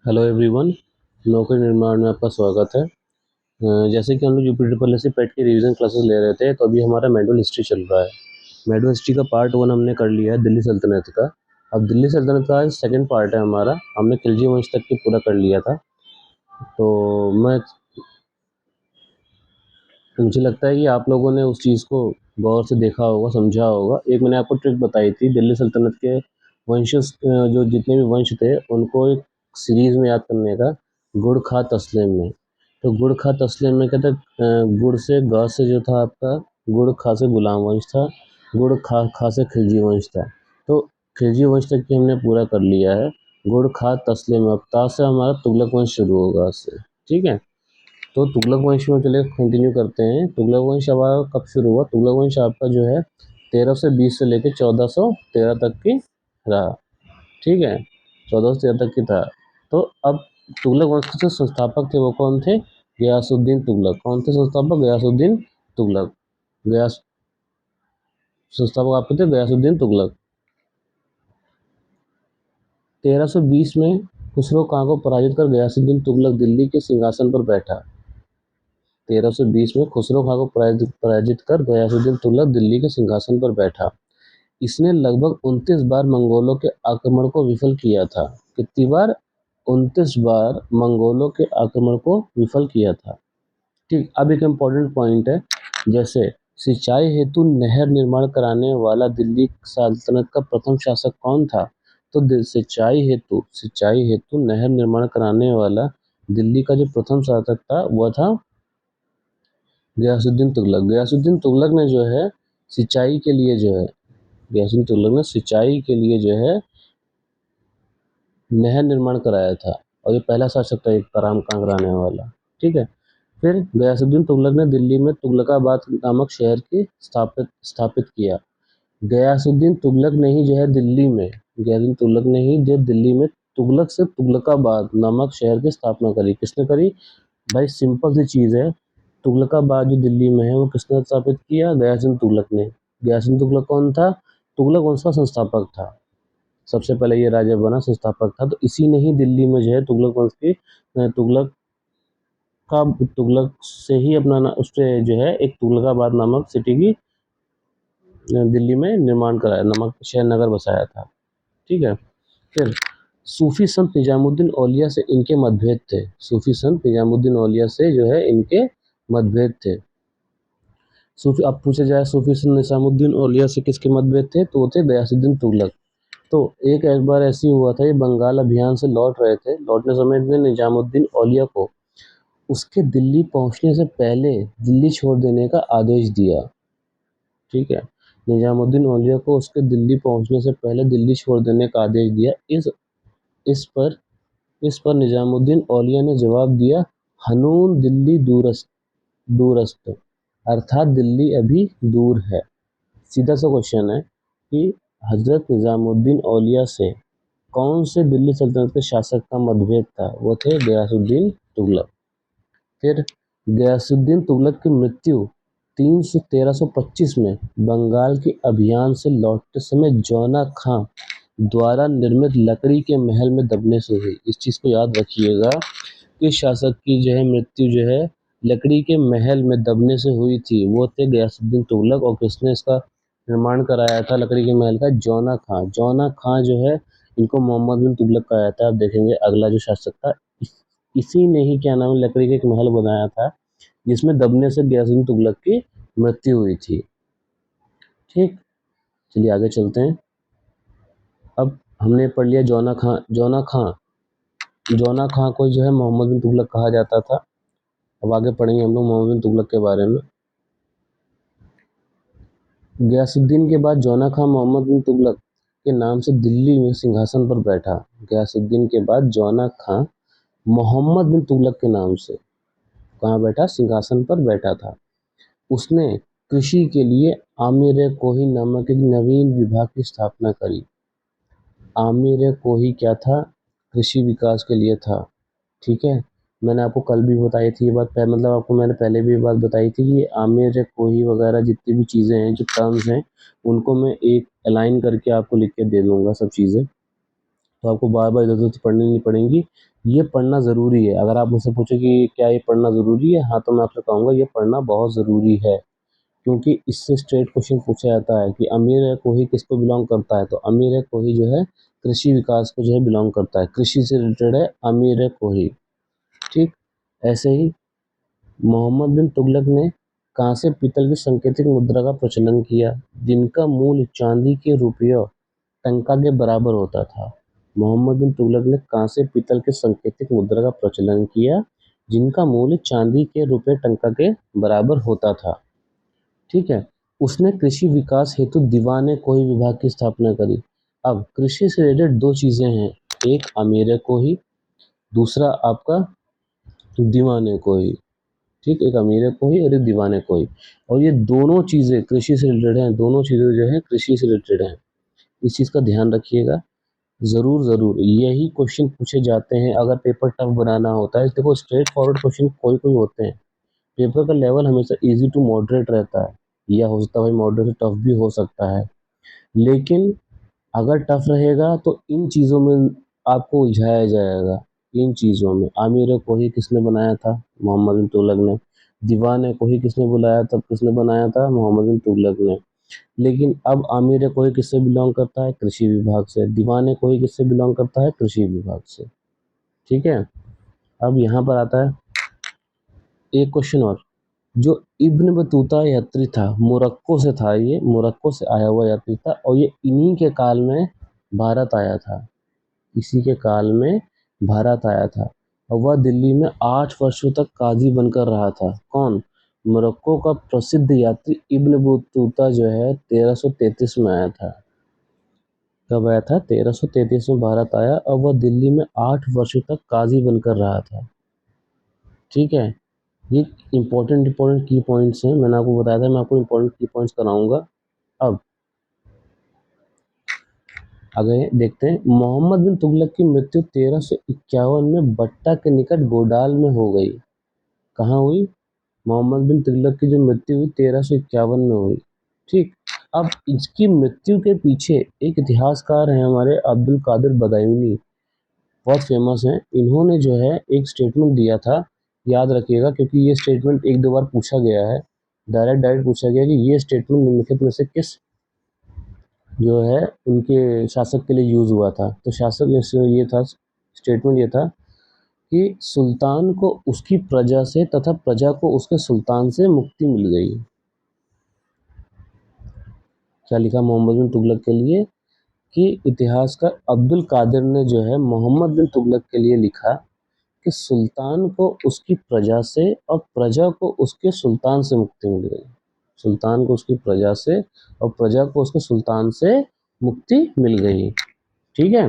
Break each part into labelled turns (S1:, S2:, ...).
S1: Hello everyone, नौकरी निर्माण में आपका स्वागत है। जैसे कि हम लोग यूपी ट्रिपल एस सी पेट की रिवीजन क्लासेस ले रहे थे, तो अभी हमारा मेडुअल हिस्ट्री चल रहा है। मेडुअल हिस्ट्री का पार्ट 1 हमने कर लिया है, दिल्ली सल्तनत का। अब दिल्ली सल्तनत का सेकंड पार्ट है हमारा, हमने खिलजी वंश तक की पूरा कर लिया था। तो मुझे लगता है कि आप लोगों ने उस चीज़ को गौर से देखा होगा, समझा होगा। एक मैंने आपको ट्रिक बताई थी, दिल्ली सल्तनत के वंशज जो जितने भी वंश थे उनको एक सीरीज़ में याद करने का, गुड़ खा तस्लीम में। तो गुड़ खा तस्लीम में कहते गुड़ से ग से जो था आपका, गुड़ खा से गुलाम वंश था, गुड़ खा खा से खिलजी वंश था। तो खिलजी वंश तक की हमने पूरा कर लिया है। गुड़ खा तस्लीम, अब ता से हमारा तुगलक वंश शुरू होगा उससे, ठीक है। तो तुगलक वंश में चलिए कंटिन्यू करते हैं। तुगलक वंश अब कब शुरू हुआ? तुगलक वंश आपका जो है 1320 से लेकर 1413 तक की रहा, ठीक है। 1413 तक की था। तो अब तुगलक वंश के जो संस्थापक थे वो कौन थे? गयासुद्दीन तुगलक। कौन थे संस्थापक? गयासुद्दीन तुगलक। गयास संस्थापक आपके थे गयासुद्दीन तुगलक। 1320 में खुसरो खां को पराजित कर गयासुद्दीन तुगलक दिल्ली के सिंहासन पर बैठा। 1320 में खुसरो खां को पराजित कर गयासुद्दीन तुगलक दिल्ली के सिंहासन पर बैठा। इसने लगभग 29 बार मंगोलों के आक्रमण को विफल किया था। कितनी बार? 29 बार मंगोलों के आक्रमण को विफल किया था, ठीक। अब एक इम्पोर्टेंट पॉइंट है, जैसे सिंचाई हेतु नहर निर्माण कराने वाला दिल्ली सल्तनत का प्रथम शासक कौन था? तो सिंचाई हेतु नहर निर्माण कराने वाला दिल्ली का जो प्रथम शासक था वह था गयासुद्दीन तुगलक। गयासुद्दीन तुगलक ने जो है सिंचाई के लिए जो है गयासुद्दीन तुगलक ने सिंचाई के लिए जो है नहर निर्माण कराया था, और ये पहला शासक था एक काम कराने वाला, ठीक है। फिर गयासुद्दीन तुगलक ने दिल्ली में तुगलकाबाद नामक शहर की स्थापित किया। गयासुद्दीन तुगलक ने ही जो है दिल्ली में गयासुद्दीन तुगलक ने ही जो दिल्ली में तुगलक से तुगलकाबाद नामक शहर की स्थापना करी। किसने करी? भाई सिंपल सी चीज़ है, तुगलकाबाद जो दिल्ली में है वो किसने स्थापित किया? गयासुद्दीन तुगलक ने। गयासुद्दीन तुगलक कौन था? तुगलक वंश का संस्थापक था, सबसे पहले ये राजा बना, संस्थापक था। तो इसी ने ही दिल्ली में जो है तुगलक वंश की तुगलक से ही अपना उससे जो है एक तुगलकाबाद नामक सिटी की दिल्ली में निर्माण कराया, नमक शहर नगर बसाया था, ठीक है। फिर सूफी संत निजामुद्दीन औलिया से इनके मतभेद थे। सूफी संत निजामुद्दीन औलिया से जो है इनके मतभेद थे। सूफी, अब पूछा जाए सूफी संत निजामुद्दीन औलिया से किसके मतभेद थे, तो वो थे गयासुद्दीन तुगलक। तो एक बार ऐसी हुआ था, ये बंगाल अभियान से लौट रहे थे, लौटने समय में निजामुद्दीन औलिया को उसके दिल्ली पहुंचने से पहले दिल्ली छोड़ देने का आदेश दिया, ठीक है। निजामुद्दीन औलिया को उसके दिल्ली पहुंचने से पहले दिल्ली छोड़ देने का आदेश दिया। इस पर इस पर निजामुद्दीन औलिया ने जवाब दिया, हनून दिल्ली दूरस्त, अर्थात दिल्ली अभी दूर है। सीधा सा क्वेश्चन है कि हजरत निजामुद्दीन औलिया से कौन से दिल्ली सल्तनत के शासक का मतभेद था? वो थे गयासुद्दीन तुगलक। फिर गयासुद्दीन तुगलक की मृत्यु 1325 में बंगाल के अभियान से लौटते समय जौना खां द्वारा निर्मित लकड़ी के महल में दबने से हुई। इस चीज़ को याद रखिएगा कि शासक की जो है मृत्यु जो है लकड़ी के महल में दबने से हुई थी, वो थे गयासुद्दीन तुगलक। और किसने इसका निर्माण कराया था लकड़ी के महल का? जौना खां। जौना खां जो है इनको मोहम्मद बिन तुगलक कहा जाता है। आप देखेंगे अगला जो शासक था इसी ने ही क्या नाम है लकड़ी का एक महल बनाया था, जिसमें दबने से गयासुद्दीन तुगलक की मृत्यु हुई थी, ठीक। चलिए आगे चलते हैं। अब हमने पढ़ लिया जौना खां। जौना खां को जो है मोहम्मद बिन तुगलक कहा जाता था। अब आगे पढ़ेंगे हम लोग मोहम्मद बिन तुगलक के बारे में। गयासुद्दीन के बाद जौना खां मोहम्मद बिन तुगलक के नाम से दिल्ली में सिंहासन पर बैठा। गयासुद्दीन के बाद जौना खां मोहम्मद बिन तुगलक के नाम से कहाँ बैठा? सिंहासन पर बैठा था। उसने कृषि के लिए आमिर कोही नामक एक नवीन विभाग की स्थापना करी। आमिर कोही क्या था? कृषि विकास के लिए था, ठीक है। मैंने आपको कल भी बताई थी ये बात, मतलब आपको मैंने पहले भी ये बात बताई थी कि आमिर कोही वगैरह जितनी भी चीज़ें हैं, जो टर्म्स हैं, उनको मैं एक अलाइन करके आपको लिख के दे दूंगा सब चीज़ें, तो आपको बार-बार इधर-उधर से पढ़नी नहीं पड़ेंगी। ये पढ़ना ज़रूरी है। अगर आप मुझसे पूछें कि क्या ये पढ़ना ज़रूरी है? हाँ, तो मैं आपसे कहूँगा ये पढ़ना बहुत ज़रूरी है, क्योंकि इससे स्ट्रेट क्वेश्चन पूछा जाता है कि अमीर है कोही किसको बिलॉन्ग करता है? तो अमीर है कोही जो है कृषि विकास को जो है बिलॉन्ग करता है। कृषि से रिलेटेड है अमीर है कोही, ठीक? ऐसे ही मोहम्मद बिन तुगलक ने कांसे पीतल की सांकेतिक मुद्रा का प्रचलन किया, जिनका मूल्य चांदी के रुपयों टंका के बराबर होता था। मोहम्मद बिन तुगलक ने कांसे पीतल के सांकेतिक मुद्रा का प्रचलन किया, जिनका मूल्य चांदी के रुपये टंका के बराबर होता था। ठीक है। उसने कृषि विकास हेतु दीवाने कोही विभाग की स्थापना करी। अब कृषि से रिलेटेड दो चीजें हैं, एक अमीर कोही, दूसरा आपका दीवाने कोही। ठीक, एक अमीर कोही और एक दीवाने कोही, और ये दोनों चीजें कृषि से रिलेटेड हैं। दोनों चीजें जो है कृषि से रिलेटेड हैं। इस चीज का ध्यान रखिएगा। ज़रूर, ज़रूर यही क्वेश्चन पूछे जाते हैं अगर पेपर टफ बनाना होता है। देखो स्ट्रेट फॉरवर्ड क्वेश्चन कोई-कोई होते हैं। पेपर का लेवल हमेशा ईज़ी टू मॉडरेट रहता है, या हो सकता है भाई मॉडरेट से टफ भी हो सकता है। लेकिन अगर टफ रहेगा तो इन चीज़ों में आपको उलझाया जाएगा। इन चीज़ों में आमिर कोही किसने बनाया था? मोहम्मद बिन तुगलक ने। दीवान कोही किसने बुलाया था, किसने बनाया था? मोहम्मद बिन तुगलक ने। लेकिन अब आमिर कोई किससे बिलोंग करता है? कृषि विभाग से। दीवाने कोई किससे बिलोंग करता है? कृषि विभाग से। ठीक है। अब यहाँ पर आता है एक क्वेश्चन और, जो इब्न बतूता यात्री था, मोरक्को से था, ये मोरक्को से आया हुआ यात्री था, और ये इन्हीं के काल में भारत आया था। इसी के काल में भारत आया था, और वह दिल्ली में 8 वर्षों तक काजी बनकर रहा था। कौन? मोरक्को का प्रसिद्ध यात्री इब्न बतूता जो है 1333 में आया था। कब आया था? 1333 में भारत आया, और वह दिल्ली में 8 वर्षों तक काजी बनकर रहा था। ठीक है। ये इम्पोर्टेंट की पॉइंट्स हैं। मैंने आपको बताया था मैं आपको इम्पोर्टेंट की पॉइंट्स कराऊंगा। अब आगे देखते हैं। मोहम्मद बिन तुगलक की मृत्यु 1351 में बट्टा के निकट गोडाल में हो गई। कहाँ हुई? मोहम्मद बिन तुगलक की जो मृत्यु हुई 1351 में हुई। ठीक। अब इसकी मृत्यु के पीछे एक इतिहासकार हैं हमारे अब्दुल कादिर बदायूनी, बहुत फेमस हैं। इन्होंने जो है एक स्टेटमेंट दिया था, याद रखिएगा क्योंकि ये स्टेटमेंट एक दो बार पूछा गया है। डायरेक्ट पूछा गया कि ये स्टेटमेंट निम्नलिखित में से किस जो है उनके शासक के लिए यूज़ हुआ था। तो शासक ये था, स्टेटमेंट ये था कि सुल्तान को उसकी प्रजा से तथा प्रजा को उसके सुल्तान से मुक्ति मिल गई। क्या लिखा मोहम्मद बिन तुगलक के लिए? कि इतिहासकार अब्दुल कादिर ने जो है मोहम्मद बिन तुगलक के लिए लिखा कि सुल्तान को उसकी प्रजा से और प्रजा को उसके सुल्तान से मुक्ति मिल गई। सुल्तान को उसकी प्रजा से और प्रजा को उसके सुल्तान से मुक्ति मिल गई। ठीक है,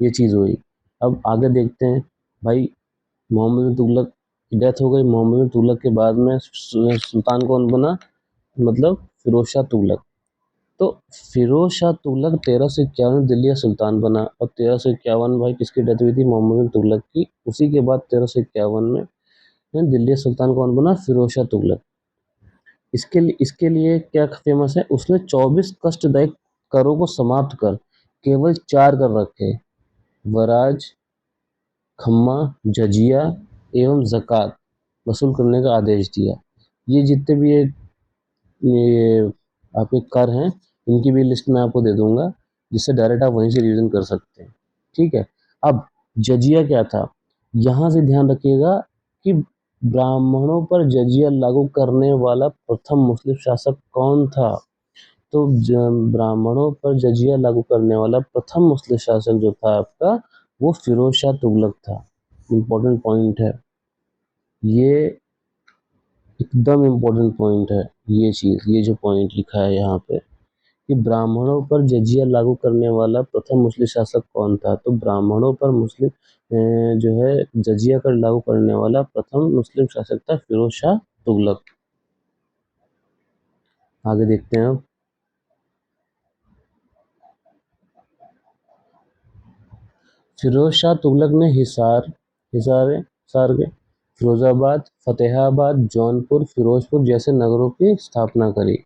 S1: ये चीज़ हुई। अब आगे देखते हैं भाई, मोहम्मद बिन तुगलक की डेथ हो गई। मोहम्मद बिन तुगलक के बाद में सुल्तान कौन बना? मतलब फिरोज शाह तुगलक। तो फिरोज शाह तुगलक 1351 में दिल्ली का सुल्तान बना, और 1351 भाई किसकी डेथ हुई थी? मोहम्मद बिन तुगलक की। उसी के बाद 1351 में दिल्ली का सुल्तान कौन बना? फिरोज शाह तुगलक। इसके लिए क्या फेमस है? उसने 24 कष्टदायक करों को समाप्त कर केवल 4 कर रखे, वराज, खम्मा, जजिया एवं ज़कात वसूल करने का आदेश दिया। ये जितने भी ये आपके कर हैं, इनकी भी लिस्ट मैं आपको दे दूंगा, जिससे डायरेक्ट आप वहीं से रिवीजन कर सकते हैं। ठीक है। अब जजिया क्या था? यहाँ से ध्यान रखिएगा कि ब्राह्मणों पर जजिया लागू करने वाला प्रथम मुस्लिम शासक कौन था? तो ब्राह्मणों पर जजिया लागू करने वाला प्रथम मुस्लिम शासक जो था आपका, वो फिरोज शाह तुगलक था। इम्पोर्टेंट पॉइंट है ये, एकदम इम्पोर्टेंट पॉइंट है ये चीज़। ये जो पॉइंट लिखा है यहाँ पे कि ब्राह्मणों पर जजिया लागू करने वाला प्रथम मुस्लिम शासक कौन था? तो ब्राह्मणों पर मुस्लिम जो है जजिया कर लागू करने वाला प्रथम मुस्लिम शासक था फिरोज शाह तुगलक। आगे देखते हैं अब। फिरोज शाह तुगलक ने हिसार के फिरोजाबाद, फतेहाबाद, जौनपुर, फिरोजपुर जैसे नगरों की स्थापना करी।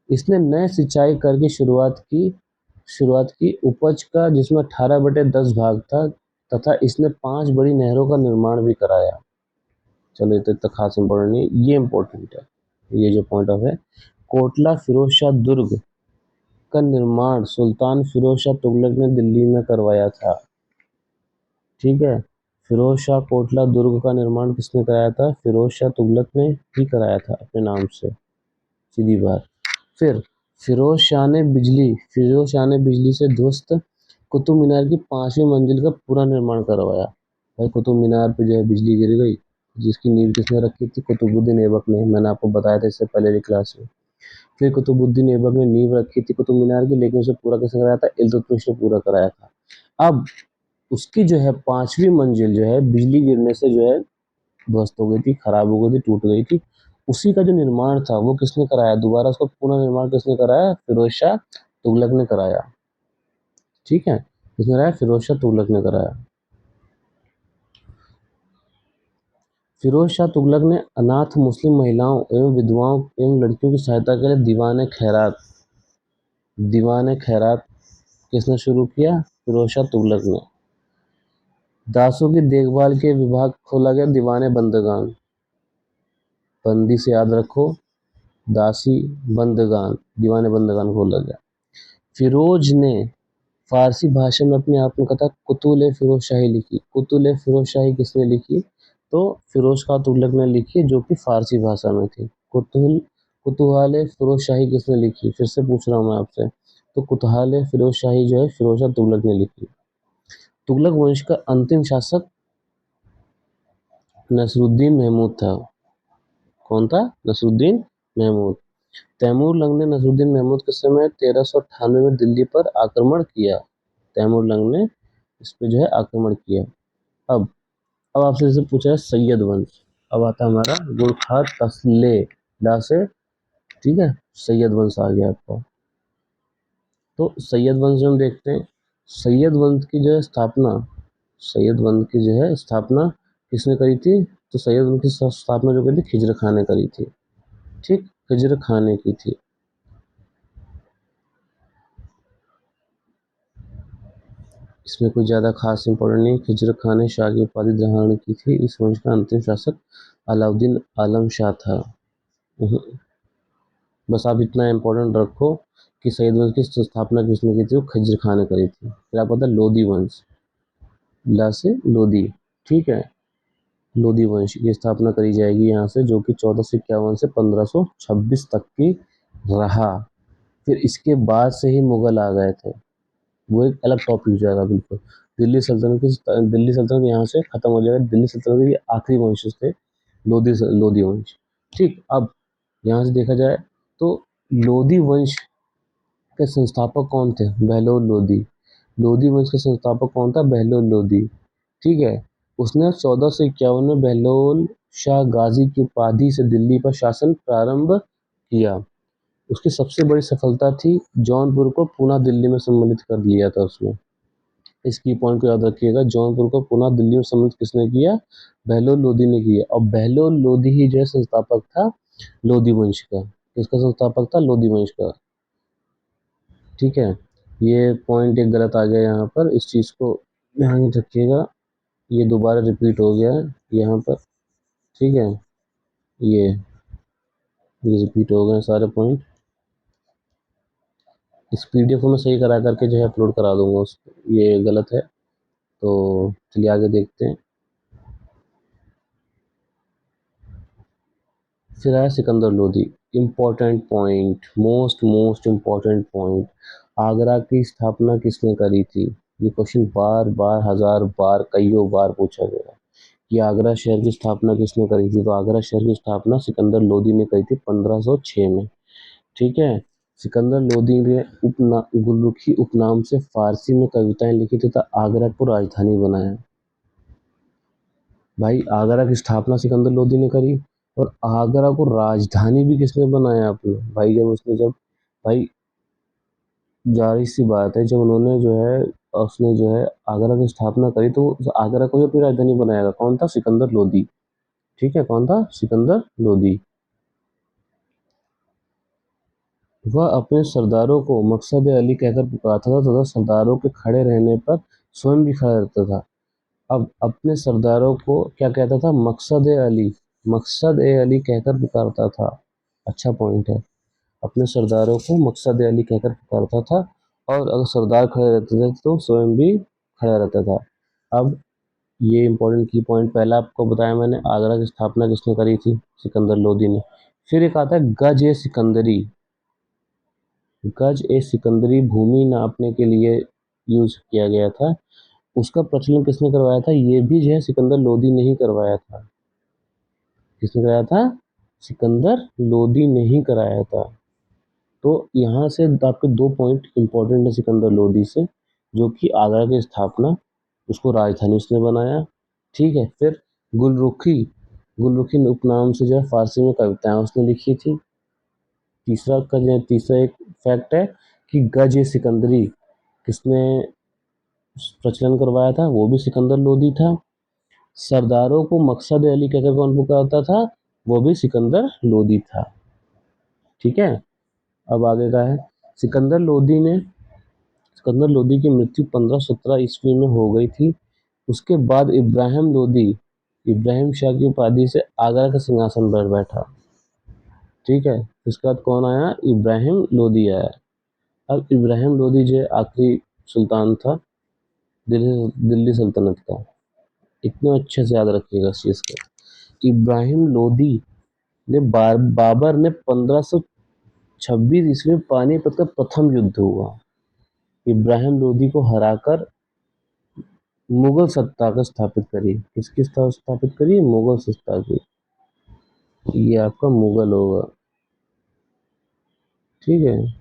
S1: इसने नए सिंचाई कर की शुरुआत की शुरुआत की उपज का, जिसमें 18/10 भाग था, तथा इसने 5 बड़ी नहरों का निर्माण भी कराया। चलो, ये तो इतना खास इंपॉर्टेंट नहीं, ये इंपॉर्टेंट है, ये जो पॉइंट ऑफ है। कोटला फिरोज शाह दुर्ग का निर्माण सुल्तान फिरोज शाह तुगलक ने दिल्ली में करवाया था। ठीक है, फिरोज शाह कोटला दुर्ग का निर्माण किसने कराया था? फिरोज शाह तुगलक ने ही कराया था अपने नाम से, सीधी बात। फिर फिरोज शाह ने बिजली से ध्वस्त कुतुब मीनार की 5वीं मंजिल का पूरा निर्माण करवाया। भाई, कुतुब मीनार पे जो है बिजली गिर गई, जिसकी नींव किसने रखी थी? कुतुबुद्दीन ऐबक ने। मैंने आपको बताया था इससे पहले की क्लास में। फिर कुतुबुद्दीन ऐबक ने नींव रखी थी कुतुब मीनार की, लेकिन उसे पूरा किसने कराया था? इल्तुतमिश ने पूरा कराया था। अब उसकी जो है 5वीं मंजिल जो है बिजली गिरने से जो है ध्वस्त हो गई थी, खराब हो गई थी, टूट गई थी। उसी का जो निर्माण था वो किसने कराया? दोबारा उसका पुनर्निर्माण किसने कराया? फिरोज शाह तुगलक ने कराया। ठीक है, किसने कराया? फिरोज शाह तुगलक ने कराया। फिरोज शाह तुगलक ने अनाथ मुस्लिम महिलाओं एवं विधवाओं एवं लड़कियों की सहायता के लिए दीवान खैरात किसने शुरू किया? फिरोज शाह तुगलक ने। दासों की देखभाल के विभाग खोला गया दीवाने बंदगान। बंदी से याद रखो, दासी, बंदगान, दीवाने बंदगान खोला गया। फिरोज ने फारसी भाषा में अपनी आत्मकथा कुतुल फिरोज शाही लिखी। कुतुल फिरोज शाही किसने लिखी? तो फिरोज शाह तुगलक ने लिखी, जो कि फारसी भाषा में थी। कुतुहाल फिरोज शाही किसने लिखी? फिर से पूछ रहा हूँ मैं आपसे। तो कुतुहाल फिरोज शाही जो है फिरोज शाह तुगलक ने लिखी। तुगलक वंश का अंतिम शासक नसरुद्दीन महमूद था। कौन था? नसरुद्दीन महमूद। तैमूर लंग ने नसरुद्दीन महमूद के समय 1398 में दिल्ली पर आक्रमण किया। तैमूर लंग ने इस पे जो है आक्रमण किया। अब आपसे जैसे पूछा है सैयद वंश। अब आता है हमारा गुरखा तसले ला से, ठीक है, सैयद वंश आ गया आपका। तो सैयद वंश में हम देखते हैं, सैयद वंश की जो है स्थापना किसने करी थी? तो सैयद वंश की स्थापना जो करी थी, खिजर खान ने करी थी। ठीक, खिजर खान ने की थी। इसमें कोई ज़्यादा खास इंपॉर्टेंट नहीं। खिजर खान ने शाह की उपाधि धारण की थी। इस वंश का अंतिम शासक अलाउद्दीन आलम शाह था। बस आप इतना इंपॉर्टेंट रखो कि सैयद वंश की स्थापना किसने की थी? वो खिजर खान ने करी थी। फिर आपको पता है लोधी वंश, ला से लोधी, ठीक है, लोधी वंश की स्थापना करी जाएगी यहाँ से, जो कि 1451 से 1526 तक की रहा। फिर इसके बाद से ही मुगल आ गए थे, वो एक अलग टॉपिक हो जाएगा बिल्कुल। दिल्ली सल्तनत यहाँ से खत्म हो जाएगा। दिल्ली सल्तनत के आखिरी वंश थे लोधी वंश। ठीक, अब यहाँ से देखा जाए तो लोधी वंश के संस्थापक कौन थे? बहलोल लोधी। लोधी वंश के संस्थापक कौन था? बहलोल लोधी। ठीक है, उसने 1451 में बहलोल शाह गाजी की उपाधि से दिल्ली पर शासन प्रारंभ किया। उसकी सबसे बड़ी सफलता थी जौनपुर को पुनः दिल्ली में सम्मिलित कर लिया था उसने। इस की पॉइंट को याद रखिएगा, जौनपुर को पुनः दिल्ली में सम्मिलित किसने किया? बहलोल लोधी ने किया। और बहलोल लोधी ही जो है संस्थापक था लोधी वंश का। किसका संस्थापक था? लोधी वंश का। ठीक है, ये पॉइंट एक गलत आ गया यहाँ पर, इस चीज़ को ध्यान रखिएगा। ये दोबारा रिपीट हो गया है यहाँ पर। ठीक है, ये रिपीट हो गए सारे पॉइंट। इस पीडीएफ को मैं सही करा करके जो है अपलोड करा दूंगा उसको, ये गलत है। तो चलिए आगे देखते हैं। फिर आया Sikandar Lodhi. Important point, most important point, Agra की स्थापना किसने करी थी? ये क्वेश्चन बार बार, हजार बार, कईयों बार पूछा गया कि आगरा शहर की स्थापना किसने करी थी? तो आगरा शहर की स्थापना सिकंदर लोधी ने करी थी 1506 में। ठीक है, सिकंदर लोधी ने गुल्लुखी उपनाम से फारसी में कविताएं लिखी तथा आगरा को राजधानी बनाया। भाई, आगरा की स्थापना सिकंदर लोधी ने करी और आगरा को राजधानी भी किसने बनाया अपने? भाई, जब भाई जाहिर सी बात है, जब उन्होंने जो है उसने जो है आगरा की स्थापना करी तो आगरा को ही अपनी राजधानी बनाएगा। कौन था? सिकंदर लोधी। ठीक है, कौन था? सिकंदर लोधी। वह अपने सरदारों को मकसद अली कहकर पुकारता था तथा सरदारों के खड़े रहने पर स्वयं भी खड़ा रहता था। अब अपने सरदारों को क्या कहता था? मकसद अली, मकसद ए अली कहकर पुकारता था। अच्छा पॉइंट है। अपने सरदारों को मकसद अली कहकर पुकारता था और अगर सरदार खड़े रहते थे तो स्वयं भी खड़ा रहता था। अब ये इंपॉर्टेंट की पॉइंट पहला आपको बताया मैंने, आगरा की स्थापना किसने करी थी? सिकंदर लोदी ने। फिर एक आता है गज ए सिकंदरी। गज ए सिकंदरी भूमि नापने के लिए यूज किया गया था। उसका प्रचलन किसने करवाया था? ये भी जो है सिकंदर लोदी ने ही करवाया था। किसने कराया था? सिकंदर लोदी ने ही कराया था। तो यहाँ से आपके दो पॉइंट इंपॉर्टेंट है सिकंदर लोदी से, जो कि आगरा की स्थापना, उसको राजधानी उसने बनाया। ठीक है। फिर गुलरुखी, गुलरुखी उपनाम से जो है फारसी में कविताएं उसने लिखी थी। तीसरा एक फैक्ट है कि गज ए सिकंदरी किसने प्रचलन करवाया था? वो भी सिकंदर लोदी था। सरदारों को मकसद अली कहकर कौन पुकारता था? वो भी सिकंदर लोदी था। ठीक है। अब आगे का है, सिकंदर लोदी ने सिकंदर लोदी की मृत्यु 1517 ईस्वी में हो गई थी। उसके बाद इब्राहिम लोदी इब्राहिम शाह की उपाधि से आगरा का सिंहासन पर बैठा। ठीक है। इसके बाद कौन आया? इब्राहिम लोदी आया। अब इब्राहिम लोदी जो आखिरी सुल्तान था दिल्ली सल्तनत का। इतने अच्छे से याद रखिएगा इस चीज को। इब्राहिम लोदी ने बाबर ने 1526 ईस्वी में पानीपत का प्रथम युद्ध हुआ। इब्राहिम लोदी को हराकर मुगल सत्ता को स्थापित करी। किसकी स्थापित करी? मुगल सत्ता की। ये आपका मुगल होगा। ठीक है।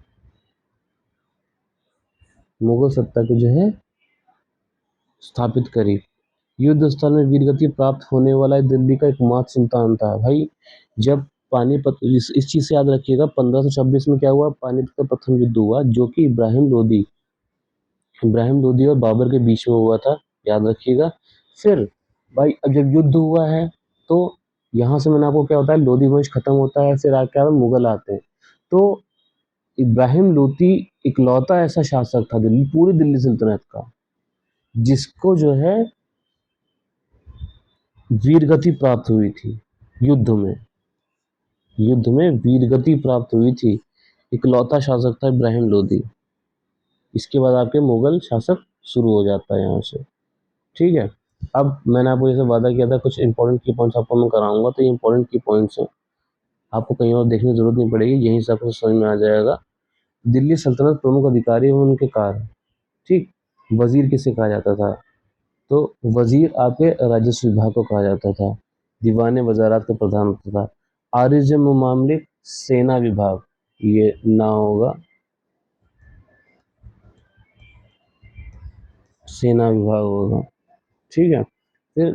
S1: मुगल सत्ता की जो है स्थापित करी। युद्ध स्थल में वीरगति प्राप्त होने वाला दिल्ली का एकमात्र सुल्तान था। भाई जब पानीपत, इस चीज से याद रखिएगा, 1526 में क्या हुआ? पानीपत का प्रथम युद्ध हुआ, जो कि इब्राहिम लोदी और बाबर के बीच में हुआ था। याद रखिएगा। फिर भाई अब जब युद्ध हुआ है तो यहाँ से मैंने आपको क्या होता है, लोदी वंश खत्म होता है, फिर क्या मुगल आते हैं। तो इब्राहिम लोदी इकलौता ऐसा शासक था पूरी दिल्ली सल्तनत का, जिसको जो है वीरगति प्राप्त हुई थी युद्ध में। युद्ध में वीरगति प्राप्त हुई थी। इकलौता शासक था इब्राहिम लोदी। इसके बाद आपके मुगल शासक शुरू हो जाता है यहाँ से। ठीक है। अब मैंने आपको जैसे वादा किया था कुछ इंपॉर्टेंट की पॉइंट्स आपको मैं कराऊंगा, तो ये इंपॉर्टेंट की पॉइंट्स हैं, आपको कहीं और देखने की जरूरत नहीं पड़ेगी, यहीं से आपको समझ में आ जाएगा। दिल्ली सल्तनत प्रमुख अधिकारी एवं उनके कार्य। ठीक। वजीर किसे कहा जाता था? तो वजीर आपके राजस्व विभाग को कहा जाता था। दीवान वजारत का प्रधान होता था। आरिज मामलिक सेना विभाग, ये ना होगा, सेना विभाग होगा। ठीक है। फिर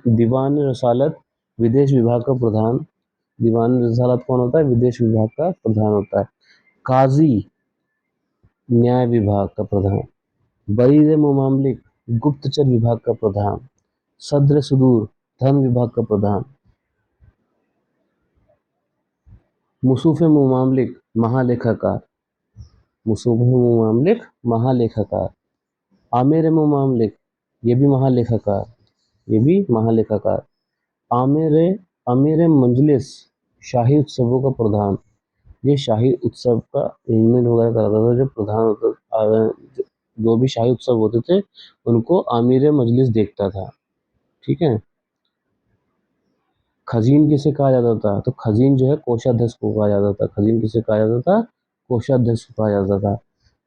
S1: दीवान रसालत विदेश विभाग का प्रधान। दीवान रसालत कौन होता है? विदेश विभाग का प्रधान होता है। काजी न्याय विभाग का प्रधान। बरीद मुमामलिक गुप्तचर विभाग का प्रधान। सद्र सुदूर धर्म विभाग का प्रधान। मुसूफ मुमामलिक महालेखाकार। मुसूफ मुमामलिक महालेखाकार। आमिर मुमामलिक, ये भी महालेखाकार, ये भी महालेखाकार। आमिर अमीर मजलिस शाही उत्सवों का प्रधान। ये शाही उत्सव का अरेंजमेंट वगैरह करता था, जो प्रधान होता, जो भी शाही उत्सव होते थे उनको आमिर मजलिस देखता था। ठीक है। खजीन किसे कहा जाता था? तो खजीन जो है कोषाध्यक्ष को कहा जाता था। खजीन किसे कहा जाता था? कोषाध्यक्ष को कहा जाता था।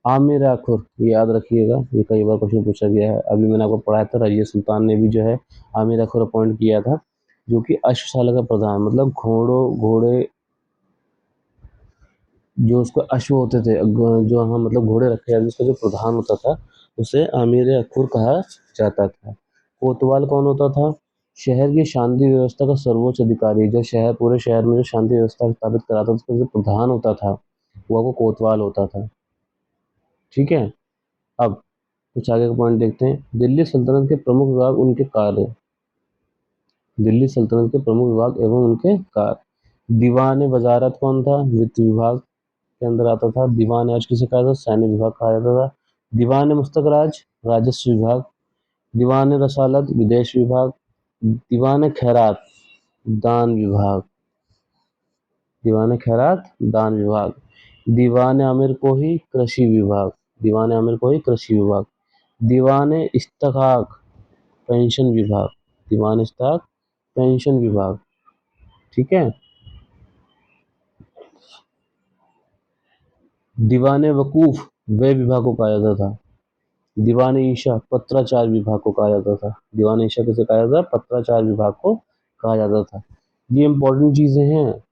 S1: आमिर आखुर, ये याद रखिएगा, ये कई बार क्वेश्चन पूछा गया है। अभी मैंने आपको पढ़ाया था, रजिया सुल्तान ने भी जो है आमिर आखुर अपॉइंट किया था, जो कि अश्वशाला का प्रधान, मतलब घोड़े जो उसको अश्व होते थे, जो हाँ मतलब घोड़े रखे जाते, उसका जो प्रधान होता था उसे आमिर अखुर कहा जाता था। कोतवाल कौन होता था? शहर की शांति व्यवस्था का सर्वोच्च अधिकारी, जो पूरे शहर में जो शांति व्यवस्था स्थापित कराता था, उसका जो प्रधान होता था वो कोतवाल होता था। ठीक है। अब कुछ आगे का पॉइंट देखते हैं। दिल्ली सल्तनत के प्रमुख विभाग उनके कार्य। दिल्ली सल्तनत के प्रमुख विभाग एवं उनके कार्य। दीवान वजारत कौन था? वित्त विभाग। के अंदर आता था। दीवान अर्ज किसे कहा जाता था? सैन्य विभाग कहा जाता था। दीवान मुस्तक राज राजस्व विभाग। दीवान रसालत विदेश विभाग। दीवान खैरात दान विभाग। दीवान खैरात दान विभाग। दीवान आमिर कोही कृषि विभाग। दीवान आमिर कोही कृषि विभाग। दीवान इस्तकाक पेंशन विभाग। दीवान इस्तकाक पेंशन विभाग। ठीक है। दीवान वकूफ व्यय विभाग को कहा जाता था। दीवान ईशा पत्राचार विभाग को कहा जाता था। दीवान ईशा किसे कहा जाता था? पत्राचार विभाग को कहा जाता था। ये इंपॉर्टेंट चीजें हैं,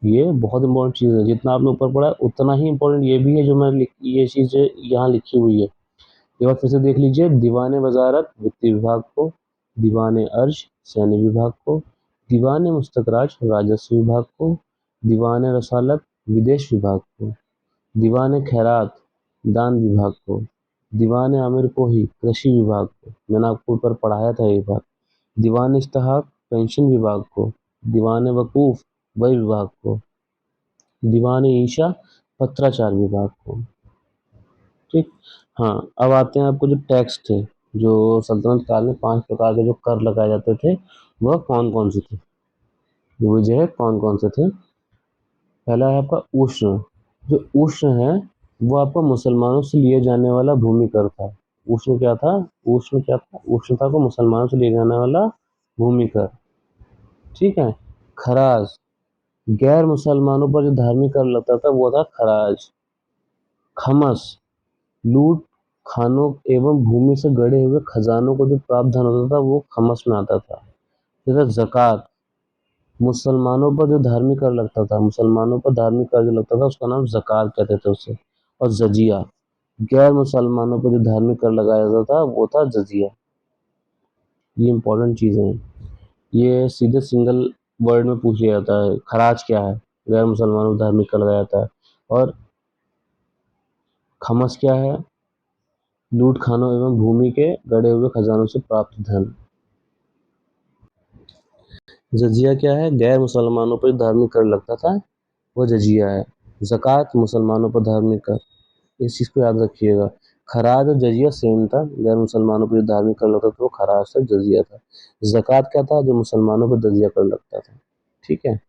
S1: ये बहुत इंपॉर्टेंट चीज है। जितना आपने ऊपर पढ़ा उतना ही इंपॉर्टेंट ये भी है जो ये चीज यहाँ लिखी हुई है। एक बार फिर से देख लीजिए। दीवान वजारत वित्तीय विभाग को। दीवान अर्ज सैन्य विभाग को। दीवान मुस्तकराज राजस्व विभाग को। दीवान रसालत विदेश विभाग को। दीवान खैरात दान विभाग को। दीवान आमिर कोही कृषि विभाग को, मैंने आपको ऊपर पढ़ाया था एक बार। दीवान इस्तहाक पेंशन विभाग को। दीवान वकूफ व्यय विभाग को। दीवान ईशा पत्राचार विभाग को। ठीक। हाँ, अब आते हैं आपको जो टैक्स थे, जो सल्तनत काल में 5 प्रकार के जो कर लगाए जाते थे, वह कौन कौन से थे? वो जो है कौन कौन से थे? पहला है आपका उष्ण। जो उष्ण है वो आपका मुसलमानों से लिए जाने वाला भूमि कर था। उष्ण क्या था? उष्ण क्या था? उष्णता को मुसलमानों से लिए जाने वाला भूमि कर। ठीक है। खराज, गैर मुसलमानों पर जो धार्मिक कर लगता था वो था खराज। खमस, लूट खानों एवं भूमि से गढ़े हुए खजानों को जो प्राप्त धन होता था वो खमस में आता था। जैसे जक़ात, मुसलमानों पर जो धार्मिक कर लगता था, मुसलमानों पर धार्मिक कर जो लगता था उसका नाम ज़कात कहते थे उसे। और जजिया, गैर मुसलमानों पर जो धार्मिक कर लगाया जाता था वो था जजिया। ये इंपॉर्टेंट चीज़ें हैं, ये सीधे सिंगल वर्ड में पूछ लिया जाता है। खराज क्या है? गैर मुसलमानों पर धार्मिक कर लगाया जाता है। और खमस क्या है? लूट खानों एवं भूमि के गढ़े हुए खजानों से प्राप्त धन। जजिया क्या है? गैर मुसलमानों पर धार्मिक कर लगता था वो जजिया है। ज़कात मुसलमानों पर धार्मिक कर, इस चीज़ को याद रखिएगा। खराज और जजिया सेम था। गैर मुसलमानों पर जो धार्मिक कर लगता था वो खराज था, जजिया था। ज़कात क्या था? जो मुसलमानों पर जजिया कर लगता था। ठीक है।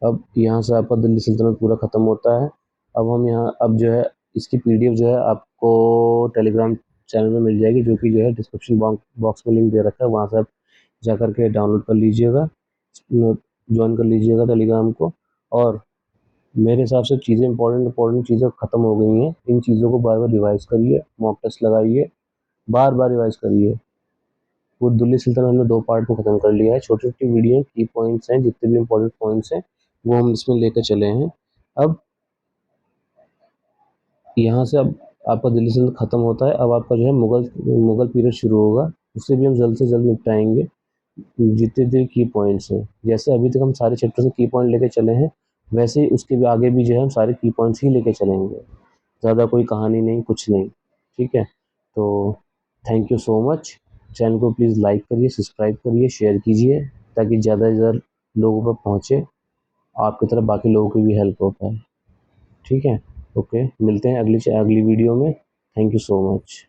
S1: अब यहाँ से आपका दिल्ली सल्तनत पूरा ख़त्म होता है। अब हम यहाँ अब जो है इसकी पीडीएफ जो है आपको टेलीग्राम चैनल में मिल जाएगी, जो कि जो है डिस्क्रिप्शन बॉक्स में लिंक दे रखा है, वहाँ से आप जा कर के डाउनलोड कर लीजिएगा, ज्वाइन कर लीजिएगा टेलीग्राम को। और मेरे हिसाब से चीज़ें इंपॉर्टेंट चीज़ें ख़त्म हो गई हैं। इन चीज़ों को बार बार रिवाइज़ करिए, मॉक टेस्ट लगाइए, बार बार रिवाइज़ करिए। वो दिल्ली सल्तनत हमने 2 पार्ट में ख़त्म कर लिया है। छोटी-छोटी वीडियो की पॉइंट्स हैं, जितने भी इंपॉर्टेंट पॉइंट्स हैं वो हम इसमें लेकर चले हैं। अब यहाँ से अब आपका दिल्ली सल्तनत ख़त्म होता है। अब आपका जो है मुग़ल पीरियड शुरू होगा, उसे भी हम जल्द से जल्द निपटाएंगे। जितने भी की पॉइंट्स हैं, जैसे अभी तक हम सारे चैप्टर से की पॉइंट लेके चले हैं, वैसे ही उसके भी आगे भी जो है हम सारे की पॉइंट्स ही लेके चलेंगे। ज़्यादा कोई कहानी नहीं, कुछ नहीं। ठीक है। तो thank you so much. Channel को प्लीज़ लाइक करिए, सब्सक्राइब करिए, शेयर कीजिए, ताकि ज़्यादा से ज़्यादा लोगों तक पहुँचे, आपकी तरह बाकी लोगों की भी हेल्प हो पाए। ठीक है। ओके, मिलते हैं अगली वीडियो में। Thank you so much.